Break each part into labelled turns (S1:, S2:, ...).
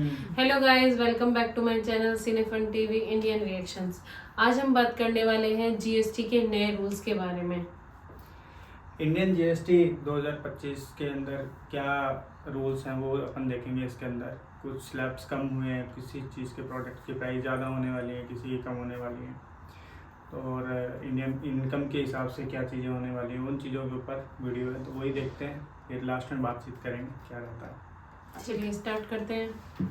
S1: Hello guys, welcome back to my channel Cinefun TV Indian reactions. आज हम बात करने वाले हैं जीएसटी के नए रूल्स के बारे में।
S2: इंडियन जीएसटी 2025 के अंदर क्या रूल्स हैं वो अपन देखेंगे। इसके अंदर कुछ स्लैब्स कम हुए हैं, किसी चीज़ के प्रोडक्ट की प्राइस ज़्यादा होने वाली है, किसी की कम होने वाली है, तो और इंडियन इनकम के हिसाब से क्या चीज़ें होने वाली हैं, उन चीज़ों के ऊपर वीडियो है, तो वही देखते हैं। फिर लास्ट में बातचीत करेंगे क्या रहता है।
S1: चलिए स्टार्ट करते हैं।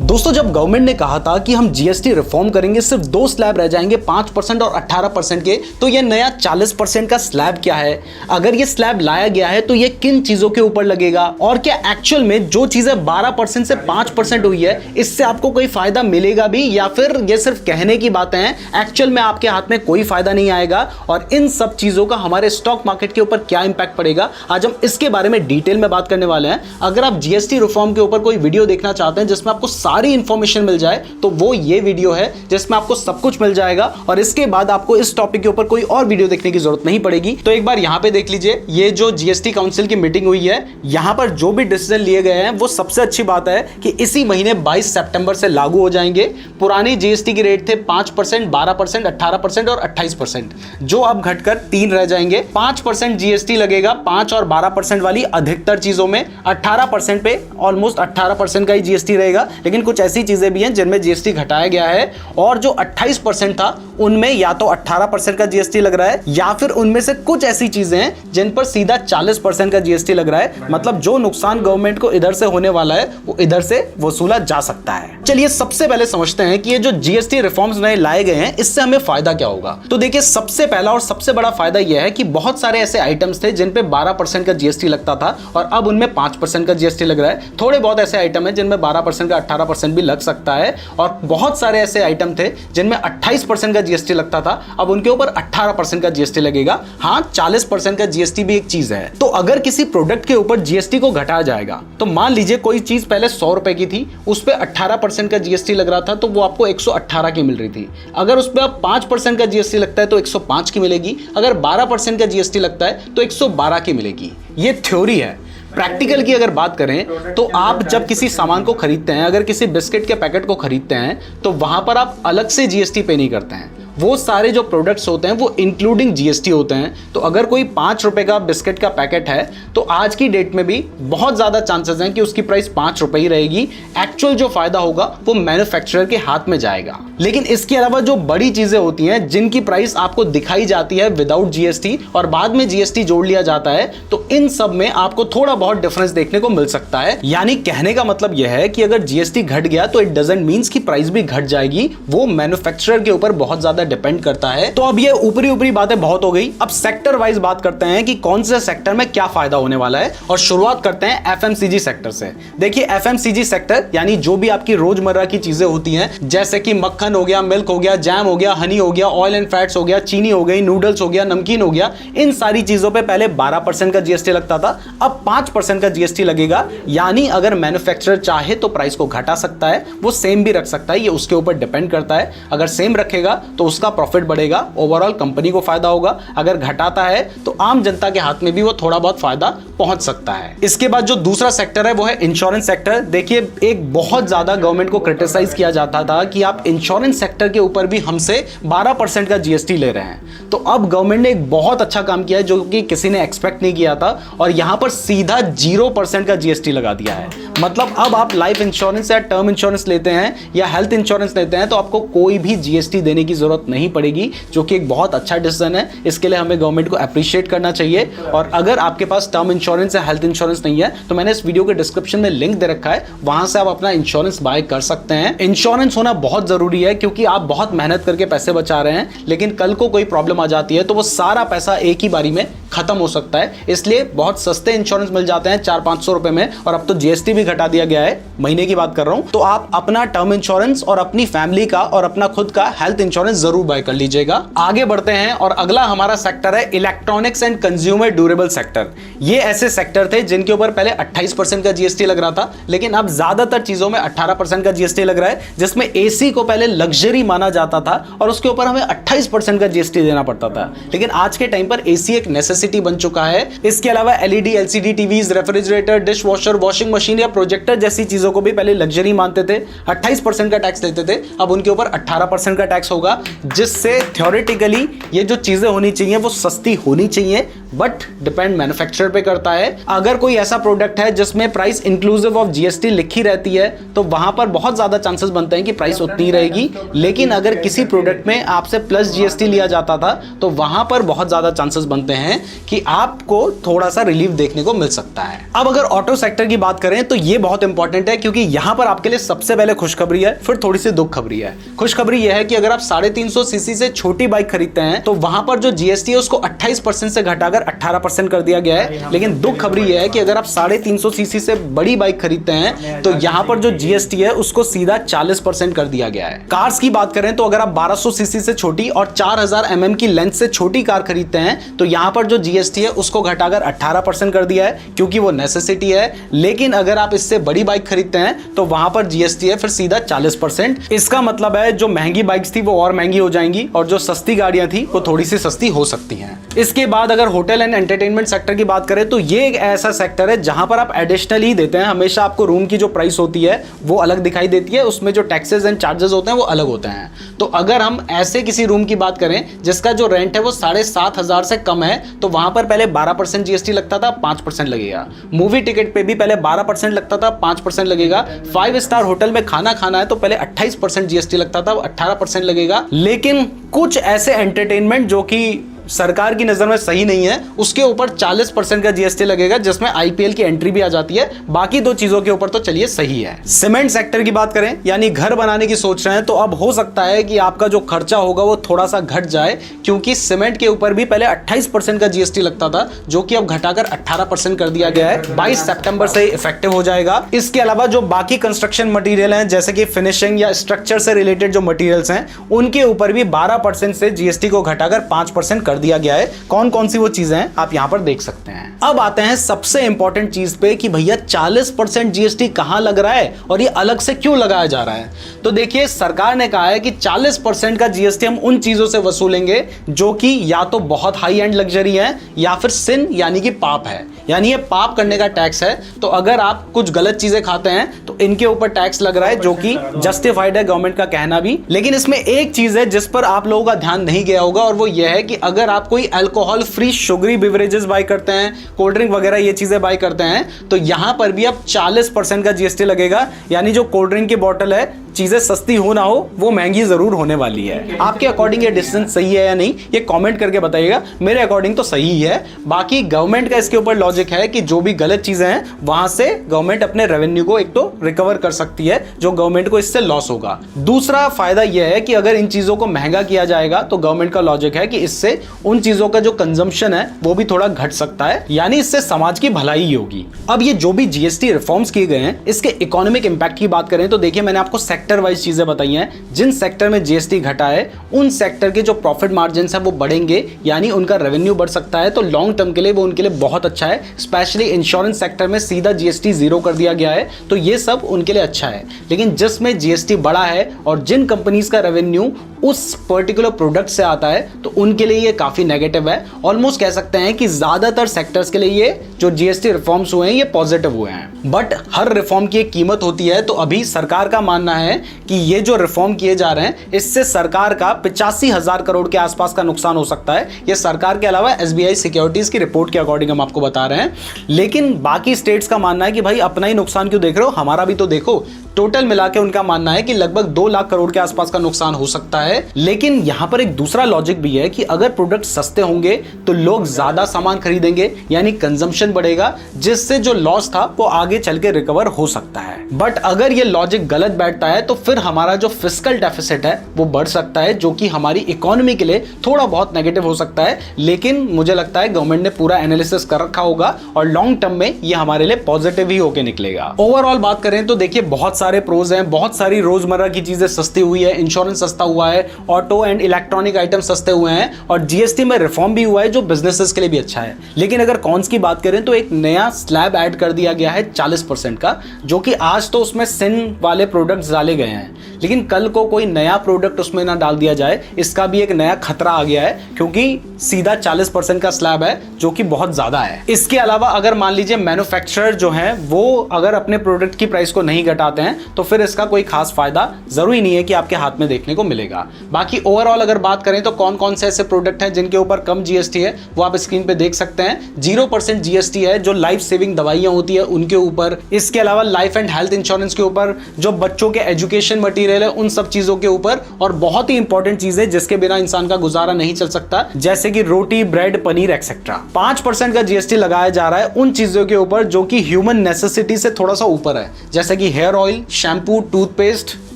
S3: दोस्तों, जब गवर्नमेंट ने कहा था कि हम जीएसटी रिफॉर्म करेंगे, सिर्फ दो स्लैब रह जाएंगे 5% और 18% के, तो ये नया 40% का स्लैब क्या है, अगर ये स्लैब लाया गया है तो ये किन चीजों के ऊपर लगेगा, और क्या एक्चुअल में जो चीजें 12% से 5% हुई है इससे आपको कोई फायदा मिलेगा भी, या फिर ये सिर्फ कहने की बातें हैं, एक्चुअल में आपके हाथ में कोई फायदा नहीं आएगा, और इन सब चीजों का हमारे स्टॉक मार्केट के ऊपर क्या इंपैक्ट पड़ेगा, आज हम इसके बारे में डिटेल में बात करने वाले हैं। अगर आप जीएसटी रिफॉर्म के ऊपर कोई वीडियो देखना चाहते हैं जिसमें आपको सारी इंफॉर्मेशन मिल जाए, तो वो ये वीडियो है जिसमें आपको सब कुछ मिल जाएगा, और इसके बाद आपको इस टॉपिक के ऊपर कोई और वीडियो देखने की जरूरत नहीं पड़ेगी। तो एक बार यहां पे देख लीजिए, ये जो जीएसटी काउंसिल की मीटिंग हुई है, यहां पर जो भी डिसीजन लिए गए हैं वो सबसे अच्छी बात है कि इसी महीने 22 सितंबर से लागू हो जाएंगे। पुरानी जीएसटी के रेट थे 5%, 12%, 18% और 28%, जो अब घटकर 3 रह जाएंगे। 5% जीएसटी लगेगा 5 और 12% वाली अधिकतर चीजों में, 18% पे ऑलमोस्ट 18% का ही जीएसटी रहेगा, लेकिन कुछ ऐसी चीजें भी हैं जिनमें जीएसटी घटाया गया है, और जो 28% था उनमें या तो 18% का जीएसटी लग रहा है, या फिर उनमें से कुछ ऐसी चीजें हैं जिन पर सीधा 40% का जीएसटी लग रहा है। मतलब जो नुकसान गवर्नमेंट को इधर से होने वाला है वो इधर से वसूला जा सकता है। चलिए सबसे पहले समझते हैं कि ये जो जीएसटी रिफॉर्म्स नए लाए गए हैं इससे हमें फायदा क्या होगा। तो देखिए, सबसे पहला और सबसे बड़ा फायदा यह है कि बहुत सारे ऐसे आइटम्स थे जिन पे 12% का जीएसटी लगता था और अब उनमें 5% का जीएसटी लग रहा है। थोड़े बहुत ऐसे आइटम है जिनमें 12% का 18% भी लग सकता है, और बहुत सारे ऐसे आइटम थे जिनमें 28% का जीएसटी लगता था, अब उनके ऊपर 18% का जीएसटी लगेगा। हाँ, 40% का जीएसटी भी एक चीज है। तो अगर किसी प्रोडक्ट के ऊपर जीएसटी को घटाया जाएगा, तो मान लीजिए कोई चीज पहले 100 रुपए की थी, उस पर 18% का जीएसटी लग रहा था, तो वो आपको 118 की मिल रही थी। अगर उस पर अब 5% का जीएसटी लगता है तो 105 की मिलेगी, अगर 12% का जीएसटी लगता है तो 112 की मिलेगी। ये थ्योरी है। प्रैक्टिकल की अगर बात करें तो आप जब किसी सामान को खरीदते हैं, अगर किसी बिस्किट के पैकेट को खरीदते हैं, तो वहां पर आप अलग से जीएसटी पे नहीं करते हैं। वो सारे जो प्रोडक्ट्स होते हैं वो इंक्लूडिंग जीएसटी होते हैं। तो अगर कोई 5 रुपए का बिस्किट का पैकेट है, तो आज की डेट में भी बहुत ज्यादा चांसेस हैं कि उसकी प्राइस 5 रुपए ही रहेगी। एक्चुअल जो फायदा होगा वो मैन्युफैक्चरर के हाथ में जाएगा। लेकिन इसके अलावा जो बड़ी चीजें होती हैं जिनकी प्राइस आपको दिखाई जाती है विदाउट जीएसटी और बाद में जीएसटी जोड़ लिया जाता है, तो इन सब में आपको थोड़ा बहुत डिफरेंस देखने को मिल सकता है। यानी कहने का मतलब यह है कि अगर जीएसटी घट गया तो इट डजंट मीन्स कि प्राइस भी घट जाएगी, वो मैन्युफैक्चरर के ऊपर बहुत ज्यादा डिपेंड करता है। तो अब ये ऊपरी ऊपरी बातें बहुत हो गई, अब सेक्टर वाइज बात करते हैं कि कौन से सेक्टर में क्या फायदा होने वाला है, और शुरुआत करते हैं एफएमसीजी सेक्टर से। देखिए, एफएमसीजी सेक्टर यानी जो भी आपकी रोजमर्रा की चीजें होती हैं, जैसे कि मक्खन हो गया, मिल्क हो गया, जैम हो गया, हनी हो गया, ऑयल एंड फैट्स हो गया, चीनी हो गई, नूडल्स हो गया, नमकीन हो गया, इन सारी चीजों पे पहले 12% का जीएसटी लगता था, अब 5% का जीएसटी लगेगा। यानी अगर मैन्युफैक्चरर चाहे तो प्राइस को घटा सकता है, वो सेम भी रख सकता है, ये उसके ऊपर डिपेंड करता है। अगर सेम रखेगा तो उसका प्रॉफिट बढ़ेगा, ओवरऑल कंपनी को फायदा होगा। अगर घटाता है तो आम जनता के हाथ में भी वो थोड़ा बहुत फायदा पहुंच सकता है। इसके बाद जो दूसरा सेक्टर है वो है इंश्योरेंस सेक्टर। देखिए, एक बहुत ज्यादा गवर्नमेंट को क्रिटिसाइज किया जाता था कि आप इंश्योरेंस सेक्टर के ऊपर भी हमसे 12% का जीएसटी ले रहे हैं। तो अब गवर्नमेंट ने एक बहुत अच्छा काम किया है जो कि किसी ने एक्सपेक्ट नहीं किया था, और यहां पर सीधा 0% का जीएसटी लगा दिया है। मतलब अब आप लाइफ इंश्योरेंस या टर्म इंश्योरेंस लेते हैं या हेल्थ इंश्योरेंस लेते हैं तो आपको कोई भी जीएसटी देने की जरूरत नहीं पड़ेगी, जो कि एक बहुत अच्छा डिसीजन है। इसके लिए हमें गवर्नमेंट को अप्रिशिएट करना चाहिए। और अगर आपके पास टर्म इंश्योरेंस या हेल्थ इंश्योरेंस नहीं है तो मैंने इस वीडियो के डिस्क्रिप्शन में लिंक दे रखा है, वहां से आप अपना इंश्योरेंस बाय कर सकते हैं। इंश्योरेंस होना बहुत जरूरी है क्योंकि आप बहुत मेहनत करके पैसे बचा रहे हैं, लेकिन कल को कोई प्रॉब्लम आ जाती है तो वो सारा पैसा एक ही बारी में खत्म हो सकता है। इसलिए बहुत सस्ते इंश्योरेंस मिल जाते हैं 400-500 रुपए में, और अब तो जीएसटी भी घटा दिया गया है, महीने की बात कर रहा हूं। तो आप अपना टर्म इंश्योरेंस और अपनी फैमिली का और अपना खुद का हेल्थ इंश्योरेंस जरूर बाय कर लीजिएगा। आगे बढ़ते हैं, और अगला हमारा सेक्टर है electronics and consumer durable sector. ये ऐसे सेक्टर थे जिनके ऊपर पहले 28% का जीएसटी लग रहा था, लेकिन अब ज्यादातर चीजों में 18% का जीएसटी लग रहा है, जिसमें एसी को पहले लग्जरी माना जाता था और उसके ऊपर हमें 28% का जीएसटी देना पड़ता था। लेकिन आज के टाइम पर एसी एक नेसेसिटी नेसेसिटी बन चुका है। इसके अलावा LED, LCD TVs, refrigerator, dish washer, washing machine या प्रोजेक्टर जैसी चीजों को भी पहले लग्जरी मानते थे, 28% का टैक्स लेते थे, अब उनके ऊपर 18% का टैक्स होगा, जिससे थ्योरेटिकली ये जो चीजें होनी चाहिए वो सस्ती होनी चाहिए, बट डिपेंड मैन्युफैक्चरर पे करता है। अगर कोई ऐसा प्रोडक्ट है जिसमें प्राइस इंक्लूसिव ऑफ जीएसटी लिखी रहती है तो वहां पर बहुत ज्यादा चांसेस बनते हैं कि प्राइस उतनी रहेगी, लेकिन अगर किसी प्रोडक्ट में आपसे प्लस जीएसटी लिया जाता था तो वहां पर बहुत ज्यादा चांसेस बनते हैं कि आपको थोड़ा सा रिलीफ देखने को मिल सकता है। अब अगर ऑटो सेक्टर की बात करें तो ये बहुत इंपॉर्टेंट है, क्योंकि यहां पर आपके लिए सबसे पहले खुशखबरी है, फिर थोड़ी सी दुख खबरी है। खुशखबरी यह है कि अगर आप 350 सीसी से छोटी बाइक खरीदते हैं तो वहां पर जो जीएसटी है उसको 28% से घटाकर 18% कर दिया गया है। लेकिन दुख खबरी यह है कि अगर आप 350 सीसी से बड़ी बाइक खरीदते हैं तो यहां पर जो जीएसटी है उसको सीधा 40% कर दिया गया है। कार्स की बात करें तो अगर आप 1200 सीसी से छोटी और 4000 mm की लेंथ से छोटी कार खरीदते हैं तो यहां पर जो जीएसटी है उसको घटाकर 18% कर दिया है, क्योंकि वो नेसेसिटी है। लेकिन अगर आप इससे बड़ी बाइक खरीदते हैं तो वहां पर जीएसटी है फिर सीधा 40%। इसका मतलब है जो महंगी बाइक्स थी वो और महंगी हो जाएंगी और जो सस्ती गाड़ियां थी वो थोड़ी सी सस्ती हो सकती हैं। इसके बाद अगर होटल एंड एंटरटेनमेंट सेक्टर की बात करें तो ये एक ऐसा सेक्टर है जहां पर आप एडिशनल ही देते हैं। हमेशा आपको रूम की जो प्राइस होती है वो अलग दिखाई देती है, उसमें जो टैक्सेस एंड चार्जेस होते हैं वो अलग होते हैं। तो अगर हम ऐसे किसी रूम की बात करें जिसका जो रेंट है वो 7,500 से कम है तो वहां पर पहले 12% जीएसटी लगता था, 5% लगेगा। मूवी टिकट पे भी पहले 12% लगता था, 5% लगेगा। 5 स्टार होटल में खाना खाना है तो पहले 28% जीएसटी लगता था, 18% लगेगा। लेकिन कुछ ऐसे एंटरटेनमेंट जो कि सरकार की नजर में सही नहीं है उसके ऊपर 40% का जीएसटी लगेगा, जिसमें आईपीएल की एंट्री भी आ जाती है। बाकी दो चीजों के ऊपर तो चलिए सही है। सीमेंट सेक्टर की बात करें, यानी घर बनाने की सोच रहे हैं तो अब हो सकता है कि आपका जो खर्चा होगा वो थोड़ा सा घट जाए, क्योंकि सीमेंट के ऊपर भी पहले 28% का जीएसटी लगता था जो कि अब घटाकर 18% कर दिया गया है। 22 सितंबर से इफेक्टिव हो जाएगा। इसके अलावा जो बाकी कंस्ट्रक्शन मटेरियल हैं जैसे कि फिनिशिंग या स्ट्रक्चर से रिलेटेड जो मटेरियल्स हैं उनके ऊपर भी 12% से जीएसटी को घटाकर 5% कर दिया गया है। कौन कौन सी वो चीजें हैं आप यहां पर देख सकते हैं। अब आते हैं सबसे इंपॉर्टेंट चीज पे कि भैया 40% जीएसटी कहां लग रहा है और ये अलग से क्यों लगाया जा रहा है। तो देखिए, सरकार ने कहा है कि 40% का जीएसटी हम उन चीजों से वसूलेंगे जो कि या तो बहुत हाई एंड लग्जरी है या फिर सिन यानी कि पाप है, यानी ये पाप करने का टैक्स है। तो अगर आप कुछ गलत चीजें खाते हैं तो इनके ऊपर टैक्स लग रहा है, जो कि जस्टिफाइड है गवर्नमेंट का कहना भी। लेकिन इसमें एक चीज है जिस पर आप लोगों का ध्यान नहीं गया होगा और वो ये है कि अगर आप कोई alcohol free sugary beverages buy करते हैं, कोल्ड ड्रिंक वगैरह ये चीजें बाय करते हैं तो यहां पर भी अब 40% का जीएसटी लगेगा। यानी जो कोल्ड ड्रिंक की बोतल है, चीजें सस्ती हो ना हो वो महंगी जरूर होने वाली है। आपके अकॉर्डिंग ये डिस्टेंस सही है या नहीं ये कमेंट करके बताइएगा। मेरे अकॉर्डिंग तो सही है। बाकी गवर्नमेंट का इसके ऊपर लॉजिक है कि जो भी गलत चीजें हैं वहां से गवर्नमेंट अपने रेवेन्यू को एक तो रिकवर कर सकती है जो गवर्नमेंट को इससे लॉस होगा। दूसरा फायदा यह है कि अगर इन चीजों को महंगा किया जाएगा तो गवर्नमेंट का लॉजिक है कि इससे उन चीजों का जो कंजम्पशन है वो भी थोड़ा घट सकता है, यानी इससे समाज की भलाई ही होगी। अब ये जो भी जीएसटी रिफॉर्म्स किए गए हैं इसके इकोनॉमिक इंपैक्ट की बात करें तो देखिए, मैंने आपको सेक्टर वाइज चीजें बताई हैं। जिन सेक्टर में जीएसटी घटा है उन सेक्टर के जो प्रॉफिट मार्जिन है वो बढ़ेंगे, यानी उनका रेवेन्यू बढ़ सकता है। तो लॉन्ग टर्म के लिए वो उनके लिए बहुत अच्छा है। स्पेशली इंश्योरेंस सेक्टर में सीधा जीएसटी 0 कर दिया गया है तो ये सब उनके लिए अच्छा है। लेकिन जिसमें जीएसटी बढ़ा है और जिन कंपनीज का रेवेन्यू उस पर्टिकुलर प्रोडक्ट से आता है तो उनके लिए ये काफी नेगेटिव है। ऑलमोस्ट कह सकते हैं कि ज्यादातर सेक्टर्स के लिए ये जो जीएसटी रिफॉर्म्स हुए हैं ये पॉजिटिव हुए हैं। बट हर रिफॉर्म की एक कीमत होती है। तो अभी सरकार का मानना है कि ये जो रिफॉर्म किए जा रहे हैं इससे सरकार का 85,000 करोड़ के आसपास का नुकसान हो सकता है। ये सरकार के अलावा एसबीआई सिक्योरिटीज की रिपोर्ट के अकॉर्डिंग हम आपको बता रहे हैं। लेकिन बाकी स्टेट्स का मानना है कि भाई अपना ही नुकसान क्यों देख रहे हो, हमारा भी तो देखो। टोटल मिला के उनका मानना है कि लगभग 2 लाख करोड़ के आसपास का नुकसान हो सकता है। लेकिन यहां पर एक दूसरा लॉजिक भी है कि अगर प्रोडक्ट सस्ते होंगे तो लोग ज्यादा सामान खरीदेंगे, यानी कंजम्पशन बढ़ेगा, जिससे जो लॉस था वो आगे चल के रिकवर हो सकता है। बट अगर ये लॉजिक गलत बैठता है तो फिर हमारा जो फिस्कल डेफिसिट है वो बढ़ सकता है, जो कि हमारी इकोनॉमी के लिए थोड़ा बहुत नेगेटिव हो सकता है। लेकिन मुझे लगता है गवर्नमेंट ने पूरा एनालिसिस कर रखा होगा और लॉन्ग टर्म में ये हमारे लिए पॉजिटिव ही होके निकलेगा। ओवरऑल बात करें तो देखिए, बहुत सारे प्रोज हैं, बहुत सारी रोजमर्रा की चीजें सस्ती हुई है, इंश्योरेंस सस्ता हुआ है, ऑटो एंड इलेक्ट्रॉनिक आइटम सस्ते हुए हैं और जीएसटी में रिफॉर्म भी हुआ है जो बिजनेसेस के लिए भी अच्छा है। लेकिन अगर कॉन्स की बात करें तो एक नया स्लैब ऐड कर दिया गया है 40% का, जो कि आज तो उसमें सिन वाले प्रोडक्ट्स डाले गए हैं, लेकिन कल को कोई नया प्रोडक्ट उसमें ना डाल दिया जाए, इसका भी एक नया खतरा आ गया है, क्योंकि सीधा 40% का स्लैब है जो कि बहुत ज्यादा है। इसके अलावा अगर मान लीजिए मैन्युफैक्चरर जो है वो अगर अपने प्रोडक्ट की प्राइस को नहीं घटाते हैं तो फिर इसका कोई खास फायदा जरूरी नहीं है कि आपके हाथ में देखने को मिलेगा। बाकी ओवरऑल अगर बात करें तो कौन कौन से ऐसे प्रोडक्ट हैं जिनके ऊपर कम जीएसटी है वो आप स्क्रीन पे देख सकते हैं। 0% जीएसटी है जो लाइफ सेविंग दवाइयां होती है उनके ऊपर, इसके अलावा लाइफ एंड हेल्थ इंश्योरेंस के ऊपर, जो बच्चों के एजुकेशन मटेरियल है उन सब चीजों के ऊपर, और बहुत ही इंपॉर्टेंट चीज है जिसके बिना इंसान का गुजारा नहीं चल सकता, जैसे कि रोटी, ब्रेड, पनीर एक्सेट्रा। 5% का जीएसटी लगाया जा रहा है उन चीजों के ऊपर जो कि ह्यूमन नेसेसिटी से थोड़ा सा ऊपर है, जैसे कि हेयर ऑयल, शैम्पू, टूथपेस्ट,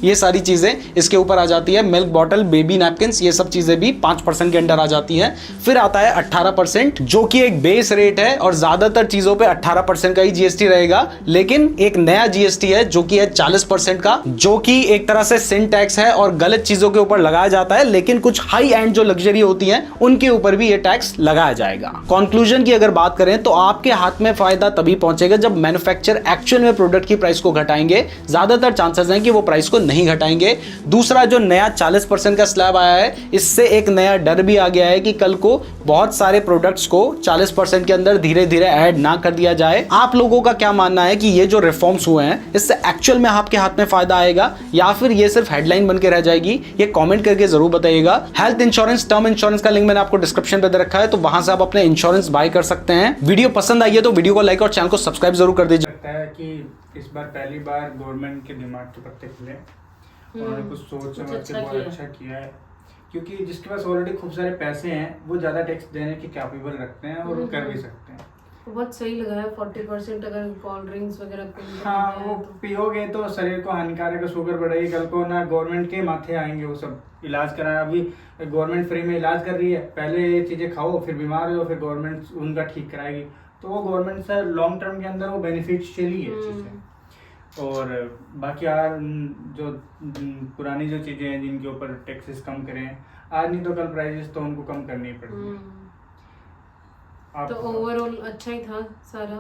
S3: ये सारी चीजें इसके ऊपर आ जाती है। मिल्क बॉटल, बेबी नैपकिन्स, ये सब चीजें भी 5% के अंडर आ जाती हैं। फिर आता है 18% जो कि एक बेस रेट है और ज्यादातर चीजों पे 18% का ही जीएसटी रहेगा, लेकिन एक नया जीएसटी है जो कि है 40% का, जो कि एक तरह से सिन टैक्स है और गलत चीजों के ऊपर लगाया जाता है, लेकिन कुछ हाई एंड जो लग्जरी होती हैं उनके ऊपर भी ये टैक्स लगाया जाएगा। कंक्लूजन की अगर बात करें तो आपके हाथ में फायदा तभी पहुंचेगा जब मैन्युफैक्चरर एक्चुअल में प्रोडक्ट की प्राइस को घटाएंगे। ज्यादातर चांसेस हैं कि वो प्राइस को नहीं घटाएंगे। दूसरा, जो नया 40% का स्लैब आया है, इससे एक नया डर भी आ गया है कि कल को बहुत सारे प्रोडक्ट्स को 40% के अंदर धीरे धीरे ऐड ना कर दिया जाए। आप लोगों का क्या मानना है कि ये जो रिफॉर्म्स हुए हैं इससे एक्चुअल में आपके हाथ में फायदा आएगा या फिर ये सिर्फ हेडलाइन बन के रह जाएगी? ये कमेंट करके जरूर बताइएगा। हेल्थ इंश्योरेंस, टर्म इंश्योरेंस का लिंक मैंने आपको डिस्क्रिप्शन पे दे रखा है, तो वहां से आप अपने इंश्योरेंस बाय कर सकते हैं। वीडियो पसंद आई है तो वीडियो को लाइक और चैनल को सब्सक्राइब जरूर कर दीजिए।
S2: लगता है कि इस बार पहली बार गवर्नमेंट के दिमाग के पत्ते खुले, उन्होंने कुछ सोच समझ के बहुत अच्छा किया है, क्योंकि जिसके पास ऑलरेडी खूब सारे पैसे हैं वो ज़्यादा टैक्स देने के कैपेबल रखते हैं और वो कर भी सकते हैं।
S1: बहुत सही लगा है 40% अगर कोल्ड ड्रिंक्स वगैरह पीते
S2: हाँ,
S1: हैं
S2: वो पियोगे तो शरीर को हानिकारक है, शुगर बढ़ेगी, कल को ना गवर्नमेंट के माथे आएंगे वो सब इलाज कराना। अभी गवर्नमेंट फ्री में इलाज कर रही है, पहले ये चीज़ें खाओ फिर बीमार हो फिर गवर्नमेंट उनका ठीक कराएगी, तो वो गवर्नमेंट से लॉन्ग टर्म के अंदर वो बेनिफिशियल ही है चीज़ें। और बाकी यार जो पुरानी जो चीज़ें हैं जिनके ऊपर टैक्सेस कम करें, आज नहीं तो कल प्राइजेस तो उनको कम करनी पड़ेगी।
S1: तो ओवरऑल अच्छा ही था सारा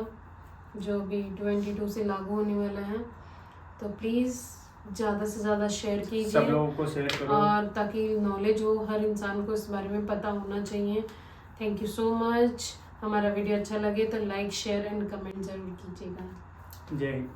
S1: जो भी 22 से लागू होने वाला है, तो प्लीज़ ज़्यादा से ज़्यादा शेयर कीजिए,
S2: सब लोगों को शेयर करो,
S1: और ताकि नॉलेज हो, हर इंसान को इस बारे में पता होना चाहिए। Thank you so much. हमारा वीडियो अच्छा लगे तो लाइक, शेयर एंड कमेंट ज़रूर कीजिएगा।
S2: जय हिंद।